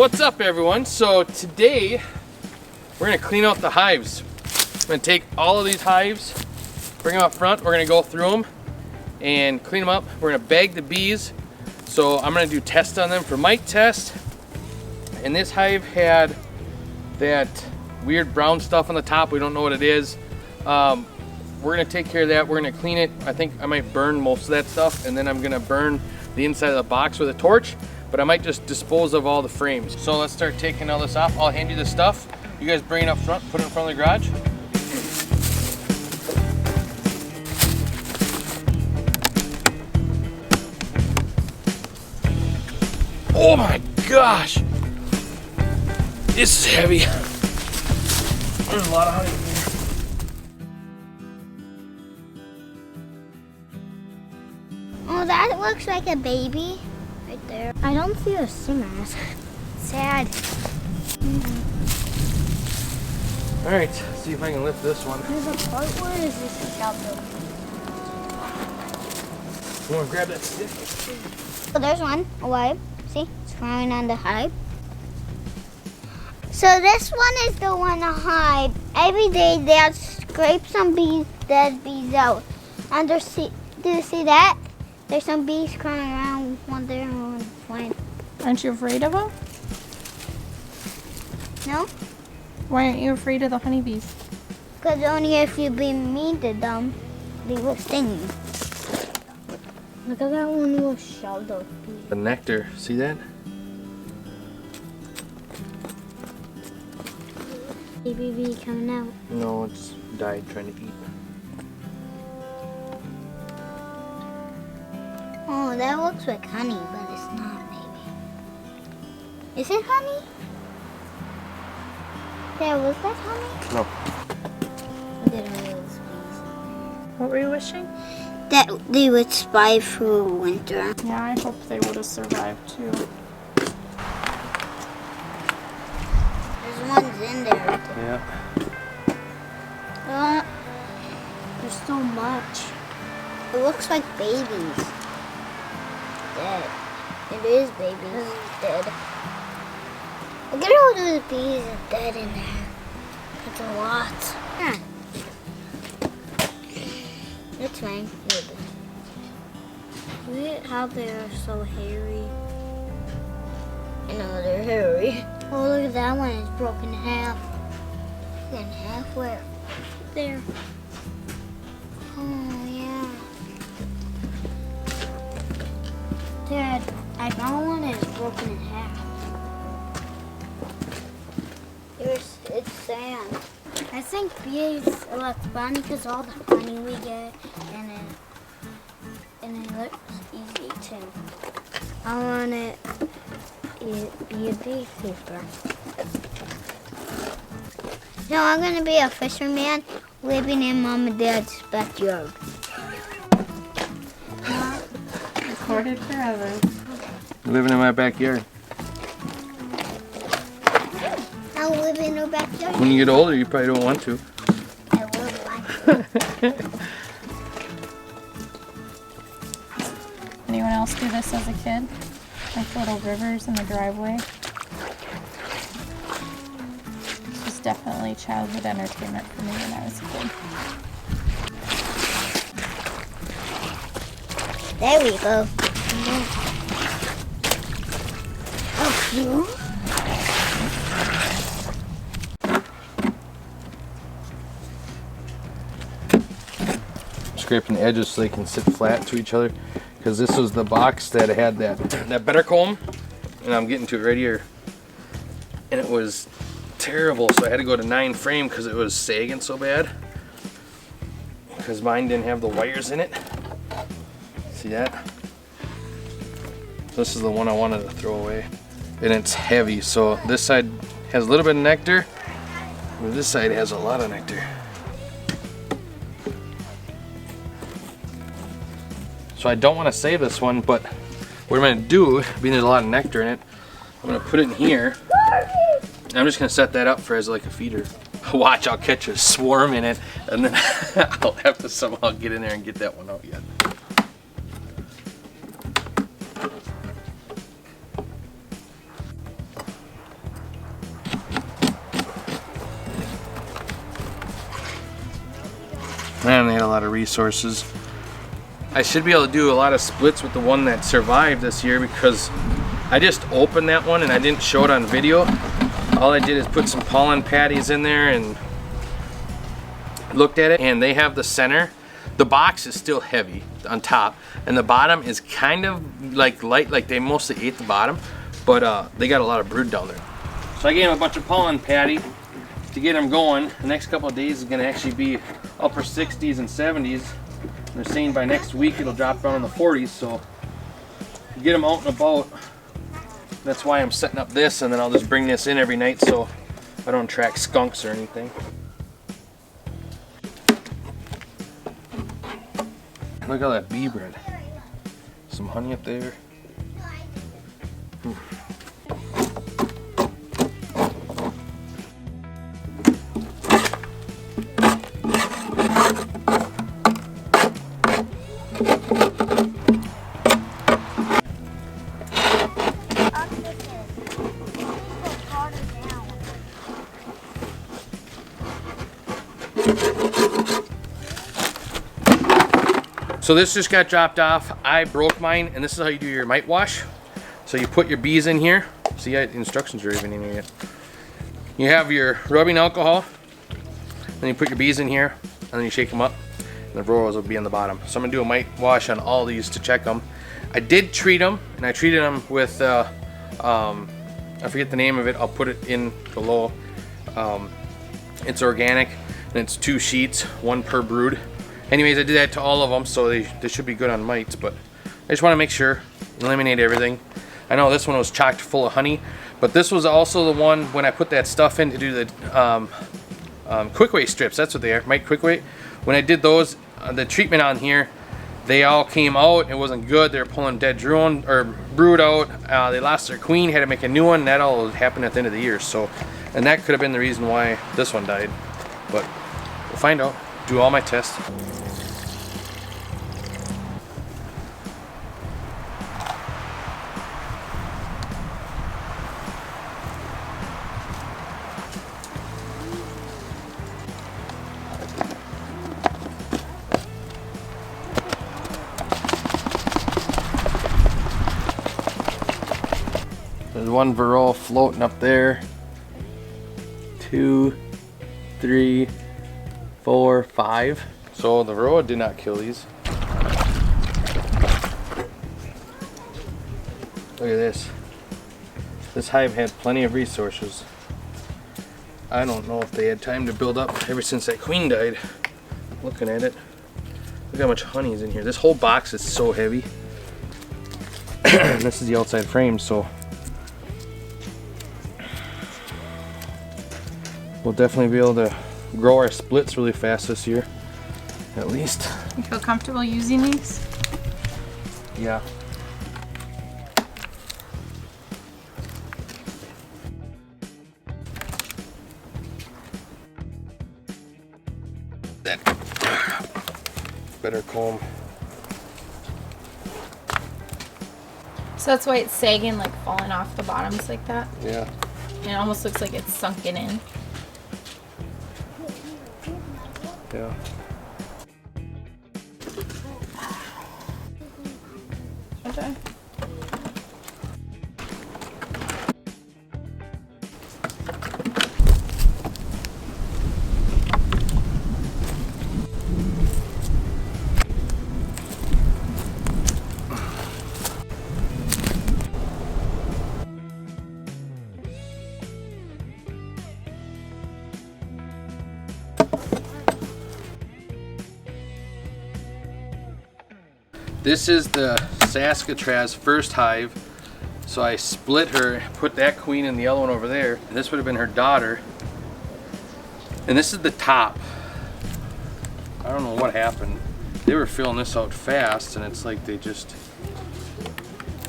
What's up everyone? So today we're gonna clean out the hives. I'm gonna take all of these hives, bring them up front, we're gonna go through them and clean them up. We're gonna bag the bees. So I'm gonna do tests on them for mite test. And this hive had that weird brown stuff on the top. We don't know what it is. We're gonna take care of that. We're gonna clean it. I think I might burn most of that stuff, and then I'm gonna burn the inside of the box with a torch, but I might just dispose of all the frames. So let's start taking all this off. I'll hand you the stuff. You guys bring it up front, put it in front of the garage. Oh my gosh! This is heavy. There's a lot of honey in here. Oh, that looks like a baby right there. I don't see the swimmers. Sad. All right, see if I can lift this one. There's a part where is this shelter? You want to grab that stick? Oh, there's one alive. See, it's crawling on the hive. So this one is the one to hive. Every day they'll scrape some dead bees out. And do you see that? There's some bees crawling around one there and one flying. Aren't you afraid of them? No? Why aren't you afraid of the honeybees? Because only if you be mean to them, they will sting you. Look at that one little shell though. The nectar, see that? Baby bee coming out. No, it's died trying to eat. Oh, that looks like honey, but it's not, maybe. Is it honey? Yeah, was that honey? No. Look at all those bees. What were you wishing? That they would survive through winter. Yeah, I hope they would have survived too. There's ones in there. Yeah. There's so much. It looks like babies. Dead. It is babies. Dead. Look at all those bees are dead in there. That's a lot. Huh. That's fine. Look at how they are so hairy. I know they're hairy. Oh, look at that one. It's broken in half. In half where? There. Oh, yeah. Dad, I found one that's broken in half. It's sand. I think bees are like funny because all the honey we get, and it looks easy too. I want it to be a beekeeper. No, I'm gonna be a fisherman living in Mom and Dad's backyard. Recorded forever. Living in my backyard. I'll live in her backyard. When you get older, you probably don't want to. I will like. Anyone else do this as a kid? Like little rivers in the driveway? This was definitely childhood entertainment for me when I was a kid. There we go. Oh, you? Scraping the edges so they can sit flat to each other. Because this was the box that had that better comb. And I'm getting to it right here. And it was terrible, so I had to go to 9 frame because it was sagging so bad. Because mine didn't have the wires in it. See that? This is the one I wanted to throw away. And it's heavy, so this side has a little bit of nectar. And this side has a lot of nectar. So I don't want to save this one, but what I'm going to do, being there's a lot of nectar in it, I'm going to put it in here. And I'm just going to set that up for as like a feeder. Watch, I'll catch a swarm in it, and then I'll have to somehow get in there and get that one out yet. Man, they had a lot of resources. I should be able to do a lot of splits with the one that survived this year because I just opened that one and I didn't show it on video. All I did is put some pollen patties in there and looked at it, and they have the center. The box is still heavy on top, and the bottom is kind of like light, like they mostly ate the bottom, but they got a lot of brood down there. So I gave them a bunch of pollen patty to get them going. The next couple of days is gonna actually be upper 60s and 70s. They're saying by next week it'll drop down in the 40s, so get them out and about. That's why I'm setting up this, and then I'll just bring this in every night so I don't attract skunks or anything. Look at all that bee bread. Some honey up there. So this just got dropped off. I broke mine, and this is how you do your mite wash. So you put your bees in here. See, the instructions are even in here yet. You have your rubbing alcohol, then you put your bees in here, and then you shake them up, and the varroas will be on the bottom. So I'm gonna do a mite wash on all these to check them. I did treat them, and I treated them with, I forget the name of it, I'll put it in below. It's organic, and it's 2 sheets, 1 per brood. Anyways, I did that to all of them, so they should be good on mites, but I just want to make sure, eliminate everything. I know this one was chocked full of honey, but this was also the one when I put that stuff in to do the quick weight strips. That's what they are, mite quick weight. When I did those, the treatment on here, they all came out. It wasn't good. They were pulling dead drone or brood out. They lost their queen, had to make a new one. That all happened at the end of the year. So, and that could have been the reason why this one died, but we'll find out. Do all my tests. There's 1 varroa floating up there. 2, 3, 4, 5. So the varroa did not kill these. Look at this. This hive had plenty of resources. I don't know if they had time to build up ever since that queen died. Looking at it. Look how much honey is in here. This whole box is so heavy. This is the outside frame, so we'll definitely be able to grow our splits really fast this year, at least. You feel comfortable using these? Yeah. That better comb. So that's why it's sagging, like falling off the bottoms like that? Yeah. And it almost looks like it's sunken in. Yeah. Okay. This is the Saskatraz first hive. So I split her, put that queen and the other one over there. And this would have been her daughter. And this is the top. I don't know what happened. They were filling this out fast, and it's like they just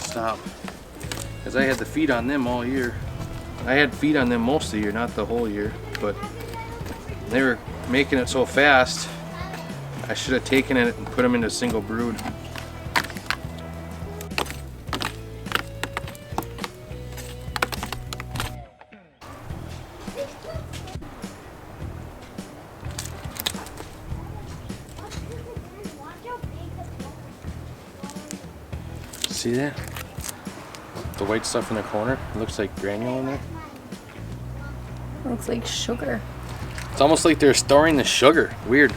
stopped. Because I had the feed on them all year. I had feed on them most of the year, not the whole year. But they were making it so fast, I should have taken it and put them into single brood. See that? The white stuff in the corner. It looks like granule in there. Looks like sugar. It's almost like they're storing the sugar. Weird.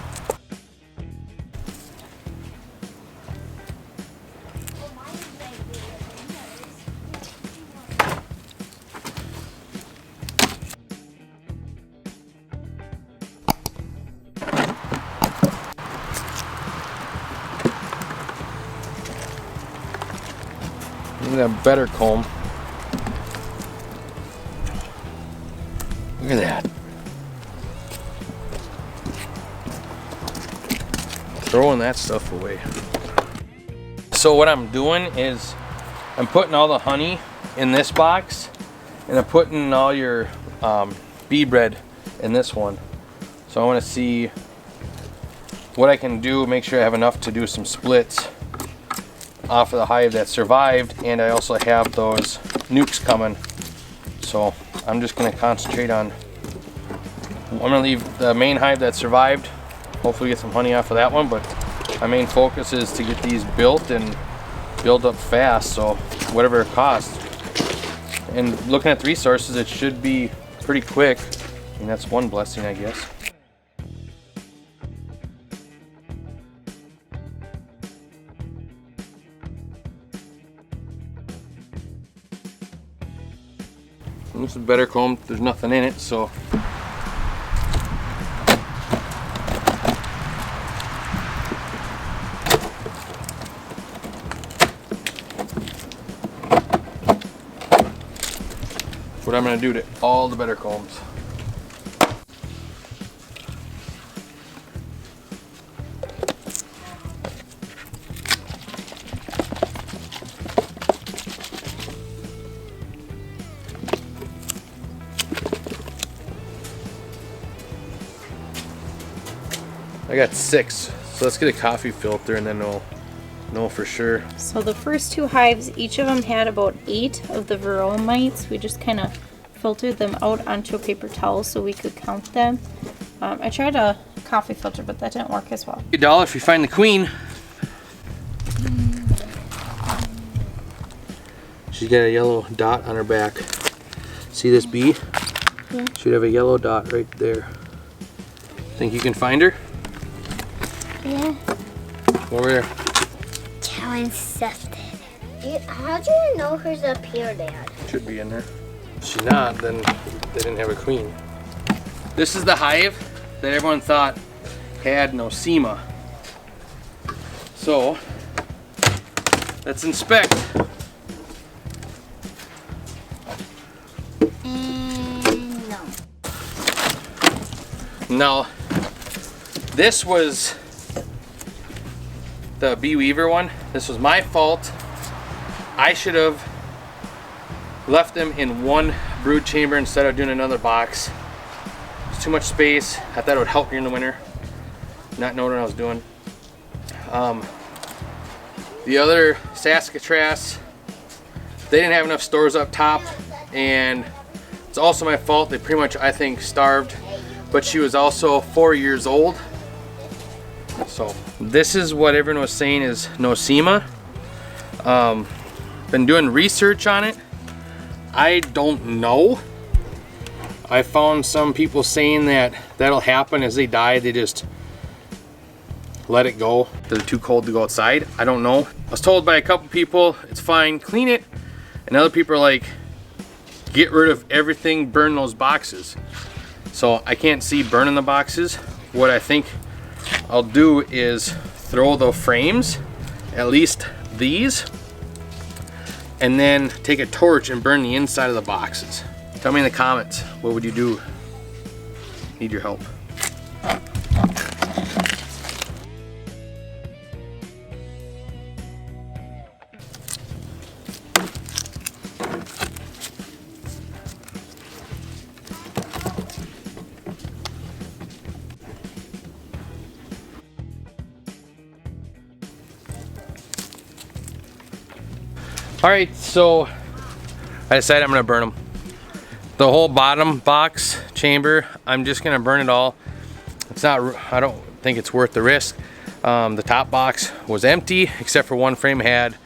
Look at that better comb. Look at that. Throwing that stuff away. So what I'm doing is I'm putting all the honey in this box, and I'm putting all your bee bread in this one. So I want to see what I can do, make sure I have enough to do some splits off of the hive that survived, and I also have those nukes coming. So I'm just going to concentrate on, I'm going to leave the main hive that survived, hopefully get some honey off of that one, but my main focus is to get these built and build up fast, so whatever it costs. And looking at the resources, it should be pretty quick, and that's one blessing, I guess. This is a better comb. There's nothing in it, so what I'm going to do to all the better combs. I got 6, so let's get a coffee filter and then we'll know for sure. So the first 2 hives, each of them had about 8 of the varroa mites. We just kind of filtered them out onto a paper towel so we could count them. I tried a coffee filter, but that didn't work as well. $1 if you find the queen. She's got a yellow dot on her back. See this bee? Yeah. She'd have a yellow dot right there. Think you can find her? Yeah. Over there. Challenge accepted. How do you know who's up here, Dad? Should be in there. If she's not, then they didn't have a queen. This is the hive that everyone thought had nosema. So, let's inspect. No. Now, this was the bee weaver one. This was my fault. I should have left them in one brood chamber instead of doing another box. It's too much space. I thought it would help me in the winter, not knowing what I was doing. The other Saskatraz, they didn't have enough stores up top, and it's also my fault. They pretty much, I think, starved, but she was also 4 years old. So this is what everyone was saying is nosema. Been doing research on it. I don't know. I found some people saying that that'll happen as they die. They just let it go. They're too cold to go outside. I don't know. I was told by a couple people it's fine, clean it. And other people are like, get rid of everything, burn those boxes. So I can't see burning the boxes. What I think I'll do is throw the frames, at least these, and then take a torch and burn the inside of the boxes. Tell me in the comments, what would you do? Need your help. All right, so I decided I'm gonna burn them. The whole bottom box chamber, I'm just gonna burn it all. It's not, I don't think it's worth the risk. The top box was empty except for one frame had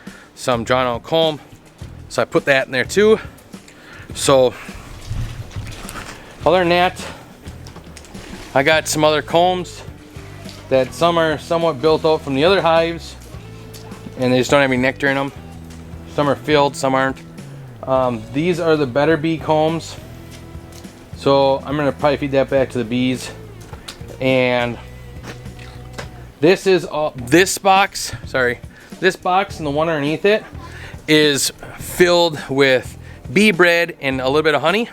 some drawn out comb. So I put that in there too. So other than that, I got some other combs that some are somewhat built out from the other hives and they just don't have any nectar in them. Some are filled, some aren't. These are the better bee combs. So I'm gonna probably feed that back to the bees. And this is all, this box and the one underneath it is filled with bee bread and a little bit of honey.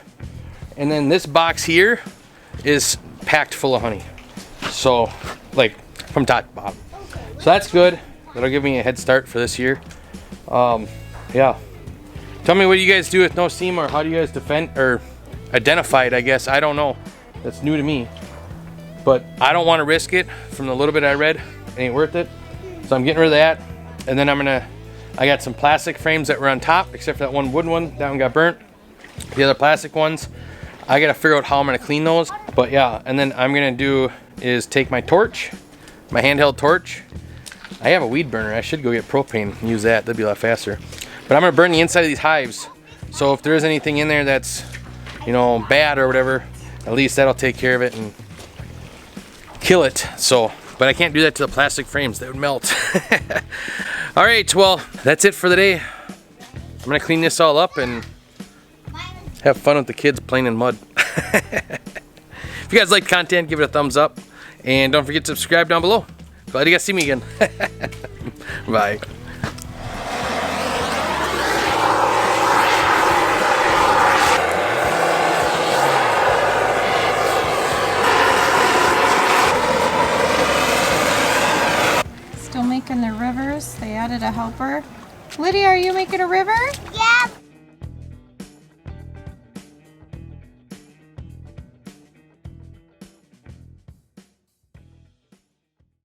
And then this box here is packed full of honey. So like from top to bottom. So that's good. That'll give me a head start for this year. Yeah. Tell me what you guys do with no seam, or how do you guys defend or identify it, I guess. I don't know. That's new to me. But I don't want to risk it. From the little bit I read, it ain't worth it. So I'm getting rid of that. And then I got some plastic frames that were on top, except for that one wooden one. That one got burnt. The other plastic ones, I gotta figure out how I'm gonna clean those. But yeah, and then I'm gonna do is take my torch, my handheld torch. I have a weed burner. I should go get propane and use that. That'd be a lot faster. But I'm gonna burn the inside of these hives. So if there is anything in there that's, you know, bad or whatever, at least that'll take care of it and kill it. So, but I can't do that to the plastic frames. They would melt. All right, well, that's it for the day. I'm gonna clean this all up and have fun with the kids playing in mud. If you guys like content, give it a thumbs up. And don't forget to subscribe down below. Glad you guys see me again. Bye. Still making the rivers. They added a helper. Lydia, are you making a river? Yeah.